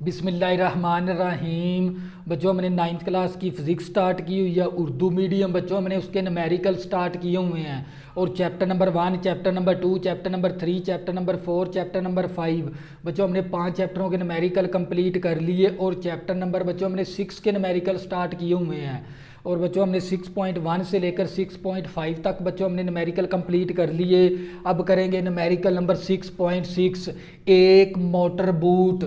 बिस्मिल्लाहिर्रहमानिर्रहीम। बच्चों हमने 9th क्लास की फ़िज़िक्स स्टार्ट की हुई है, उर्दू मीडियम। बच्चों हमने उसके न्यूमेरिकल स्टार्ट किए हुए हैं और chapter number 1, chapter number 2, chapter number 3, chapter number 4, chapter number 5। बच्चों हमने 5 चैप्टरों के न्यूमेरिकल कंप्लीट कर लिए और चैप्टर नंबर बच्चों हमने 6 के न्यूमेरिकल स्टार्ट किए हुए हैं। और बच्चों हमने 6.1 से लेकर 6.5 तक बच्चों हमने न्यूमेरिकल कंप्लीट कर लिए। अब करेंगे न्यूमेरिकल नंबर 6.6। एक मोटर बूट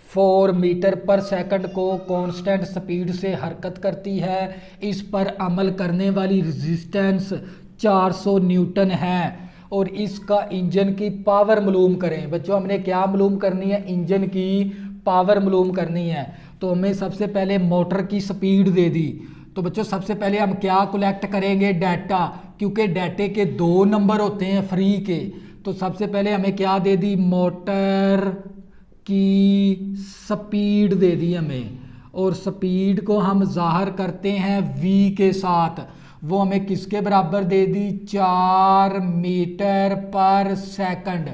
4 मीटर पर सेकंड को कांस्टेंट स्पीड से हरकत करती है। इस पर अमल करने वाली रेजिस्टेंस 400 न्यूटन है और इसका इंजन की पावर मालूम करें। बच्चों हमने क्या मालूम करनी है? इंजन की पावर मालूम करनी है। तो हमें सबसे पहले मोटर की स्पीड दे दी। तो बच्चों सबसे पहले हम क्या कलेक्ट करेंगे? डाटा, क्योंकि डाटे के 2 नंबर होते हैं फ्री के। तो सबसे पहले हमें क्या दे दी? मोटर की स्पीड दे दी हमें, और स्पीड को हम जाहिर करते हैं v के साथ। वो हमें किसके बराबर दे दी? 4 मीटर पर सेकंड।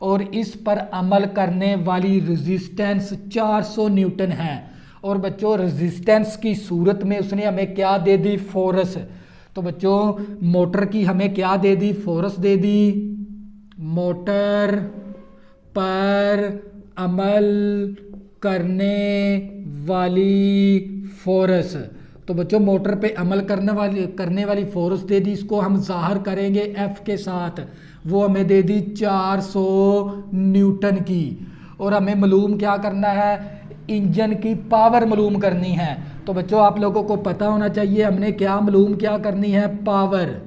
और इस पर अमल करने वाली रेजिस्टेंस 400 न्यूटन है। और बच्चों रेजिस्टेंस की सूरत में उसने हमें क्या दे दी? फोर्स। तो बच्चों मोटर की हमें क्या दे दी? फोर्स दे दी। मोटर पर अमल करने वाली फोर्स। तो बच्चों मोटर पे अमल करने वाली फोर्स दे दी। इसको हम जाहिर करेंगे F के साथ। वो हमें दे दी 400 न्यूटन की। और हमें मालूम क्या करना है? इंजन की पावर मालूम करनी है। तो बच्चों आप लोगों को पता होना चाहिए हमने क्या मालूम क्या करनी है? पावर।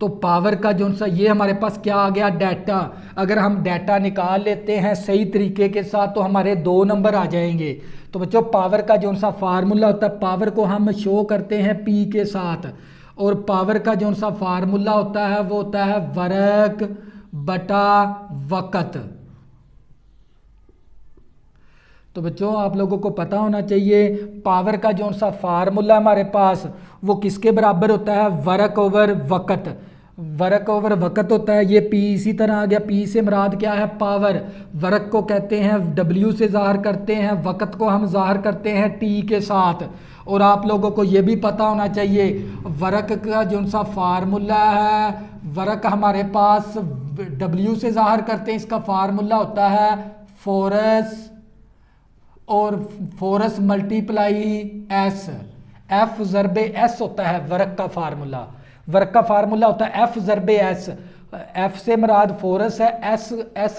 तो पावर का जो सा ये हमारे पास क्या आ गया? डाटा। अगर हम डाटा निकाल लेते हैं सही तरीके के साथ तो हमारे 2 नंबर आ जाएंगे। तो बच्चों पावर का जो सा फार्मूला होता है, पावर को हम शो करते हैं P के साथ। और पावर का जो सा फार्मूला होता है वो होता है वर्क बटा वक़्त। तो बच्चों आप लोगों को पता होना चाहिए पावर का जो सा फार्मूला हमारे पास वो किसके बराबर होता है? वर्क ओवर वक़्त। वर्क ओवर वक़्त होता है ये P। इसी तरह आ गया, P से मुराद क्या है? पावर। वर्क को कहते हैं W से ज़ाहिर करते हैं, वक़्त को हम ज़ाहिर करते हैं T के साथ। और आप लोगों को ये भी पता होना चाहिए वर्क का जो सा फार्मूला है, वर्क हमारे पास W से ज़ाहिर करते हैं, इसका फार्मूला होता है फोर्स और फोर्स मल्टीप्लाई एस। एफ ज़रबे एस होता है वर्क का फार्मूला। वर्क का फार्मूला होता है एफ ज़रबे एस। एफ से मुराद फोर्स है, एस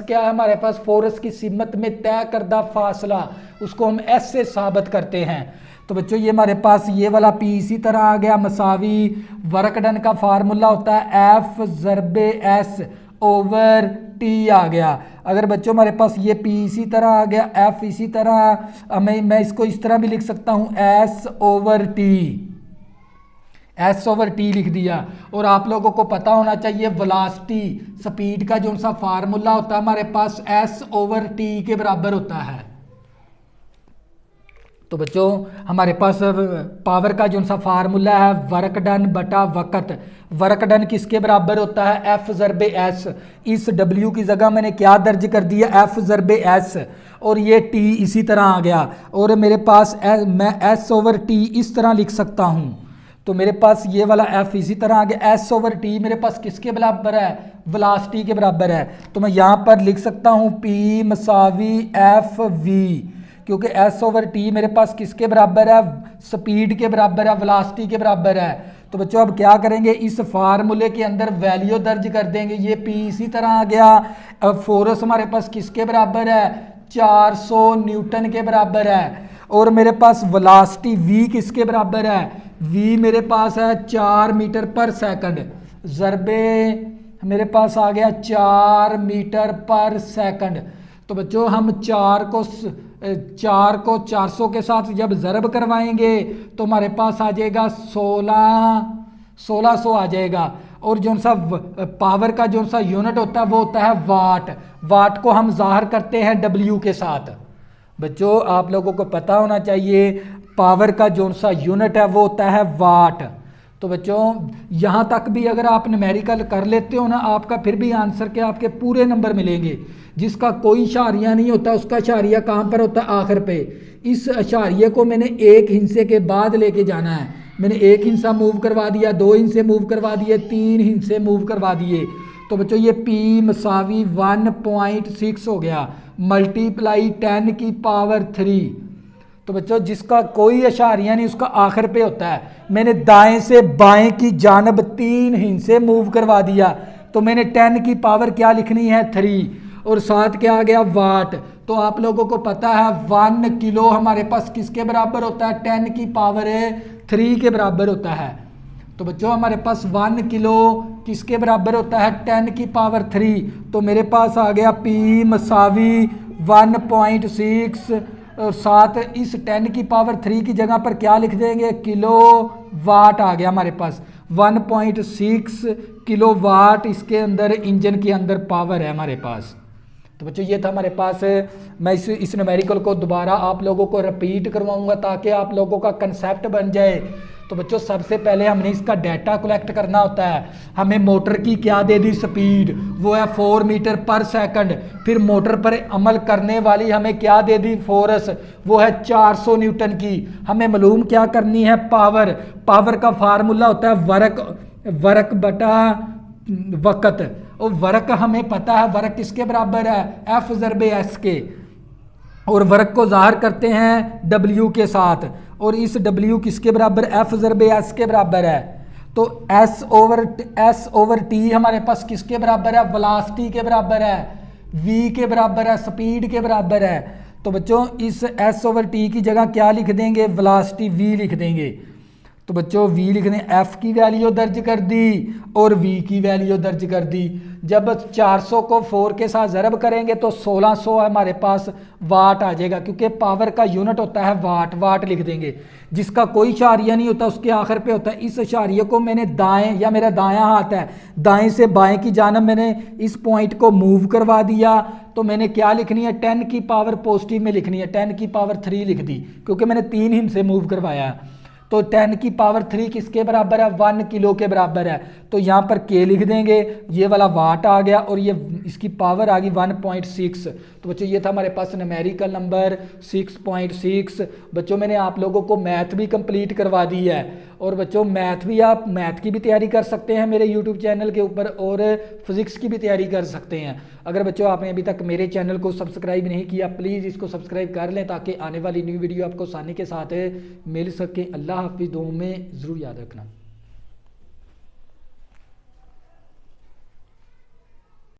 क्या है हमारे पास? फोर्स की सिमत में तय करदा फासला, उसको हम एस से साबित करते हैं। तो बच्चों ये हमारे पास ये वाला P इसी तरह आ गया मसावी। वर्क डन का फार्मूला होता है एफ ज़रबे एस ओवर T आ गया। अगर बच्चों हमारे पास ये P इसी तरह आ गया, F इसी तरह, मैं इसको इस तरह भी लिख सकता हूँ S ओवर T लिख दिया। और आप लोगों को पता होना चाहिए वेलोसिटी, स्पीड का जो सा फार्मूला होता है हमारे पास S ओवर T के बराबर होता है। तो बच्चों हमारे पास पावर का जो सा फार्मूला है वर्क डन बटा वक़्त। वर्क डन किसके बराबर होता है? एफ ज़रबे एस। इस W की जगह मैंने क्या दर्ज कर दिया? एफ ज़रबे एस। और ये T इसी तरह आ गया। और मेरे पास मैं S ओवर T इस तरह लिख सकता हूँ। तो मेरे पास ये वाला F इसी तरह आ गया। S ओवर T मेरे पास किसके बराबर है? वेलोसिटी के बराबर है। तो मैं यहाँ पर लिख सकता हूँ P मसावी एफ वी, क्योंकि S ओवर T मेरे पास किसके बराबर है? स्पीड के बराबर है, वेलोसिटी के बराबर है। तो बच्चों अब क्या करेंगे? इस फार्मूले के अंदर वैल्यू दर्ज कर देंगे। ये P इसी तरह आ गया। अब फोर्स हमारे पास किसके बराबर है? 400 न्यूटन के बराबर है। और मेरे पास वेलोसिटी V किसके बराबर है? V मेरे पास है 4 मीटर पर सेकंड। ज़रबे मेरे पास आ गया 4 मीटर पर सेकंड। तो बच्चों हम 4 को 400 के साथ जब ज़रब करवाएंगे तो हमारे पास आ जाएगा 1600 आ जाएगा। और जो सा पावर का जो सा यूनिट होता है वो होता है वाट। वाट को हम ज़ाहिर करते हैं W के साथ। बच्चों आप लोगों को पता होना चाहिए पावर का जो सा यूनिट है वो होता है वाट। तो बच्चों यहाँ तक भी अगर आप न्यूमेरिकल कर लेते हो ना, आपका फिर भी आंसर के आपके पूरे नंबर मिलेंगे। जिसका कोई इशारिया नहीं होता उसका इशारिया कहाँ पर होता है? आखिर पे। इस इशारिये को मैंने एक हिस्से के बाद लेके जाना है। मैंने एक हिस्सा मूव करवा दिया, 2 हिस्से मूव करवा दिए, 3 हिस्से मूव करवा दिए। तो बच्चों ये P = 1.6 हो गया, मल्टीप्लाई 10 की पावर 3। तो बच्चों जिसका कोई इशारिया नहीं उसका आखिर पे होता है। मैंने दाएं से बाएं की जानब 3 हिस्से मूव करवा दिया, तो मैंने 10 की पावर क्या लिखनी है? 3, और साथ क्या आ गया? वाट। तो आप लोगों को पता है 1 किलो हमारे पास किसके बराबर होता है? 10 की पावर 3 के बराबर होता है। तो बच्चों हमारे पास 1 किलो किसके बराबर होता है? 10 की पावर 3। तो मेरे पास आ गया P = 1.6, और साथ इस 10 की पावर 3 की जगह पर क्या लिख देंगे? किलो वाट आ गया हमारे पास। 1.6 किलो वाट इसके अंदर इंजन के अंदर पावर है हमारे पास। तो बच्चों ये था हमारे पास। मैं इस न्यूमेरिकल को दोबारा आप लोगों को रिपीट करवाऊंगा ताकि आप लोगों का कंसेप्ट बन जाए। तो बच्चों सबसे पहले हमने इसका डाटा कलेक्ट करना होता है। हमें मोटर की क्या दे दी? स्पीड, वो है 4 मीटर पर सेकंड। फिर मोटर पर अमल करने वाली हमें क्या दे दी? फोर्स, वो है 400 न्यूटन की। हमें मालूम क्या करनी है? पावर। पावर का फार्मूला होता है वर्क बटा वक़्त। और वर्क हमें पता है, वर्क किसके बराबर है? F/S के। और वर्क को ज़ाहिर करते हैं W के साथ, और इस W किसके बराबर? F/S के बराबर है। तो S/T हमारे पास किसके बराबर है? वेलोसिटी के बराबर है, V के बराबर है, स्पीड के बराबर है। तो बच्चों इस S/T की जगह क्या लिख देंगे? वेलोसिटी V लिख देंगे। तो बच्चों V लिखने, F की वैल्यू दर्ज कर दी और V की वैल्यू दर्ज कर दी। जब 400 को 4 के साथ ज़रब करेंगे तो 1600 हमारे पास वाट आ जाएगा, क्योंकि पावर का यूनिट होता है वाट। वाट लिख देंगे। जिसका कोई इशारिया नहीं होता उसके आखिर पे होता है। इस इशारिये को मैंने दाएं, या मेरा दायां हाथ है, दाएं से बाएं की जानब मैंने इस पॉइंट को मूव करवा दिया। तो मैंने क्या लिखनी है? 10 की पावर पॉजिटिव में लिखनी है, 10 की पावर 3 लिख दी, क्योंकि मैंने 3 हिस्से मूव करवाया। तो 10 की पावर 3 किसके बराबर है? 1 किलो के बराबर है। तो यहाँ पर K लिख देंगे, ये वाला वाट आ गया, और ये इसकी पावर आ गई 1.6। तो बच्चों ये था हमारे पास न्यूमेरिकल नंबर 6.6। बच्चों मैंने आप लोगों को मैथ भी कंप्लीट करवा दी है। और बच्चों मैथ भी, आप मैथ की भी तैयारी कर सकते हैं मेरे यूट्यूब चैनल के ऊपर, और फिज़िक्स की भी तैयारी कर सकते हैं। अगर बच्चों आपने अभी तक मेरे चैनल को सब्सक्राइब नहीं किया, प्लीज़ इसको सब्सक्राइब कर लें ताकि आने वाली न्यू वीडियो आपको आसानी के साथ मिल सके। अल्लाह हाफिज़। दुआ में ज़रूर याद रखना।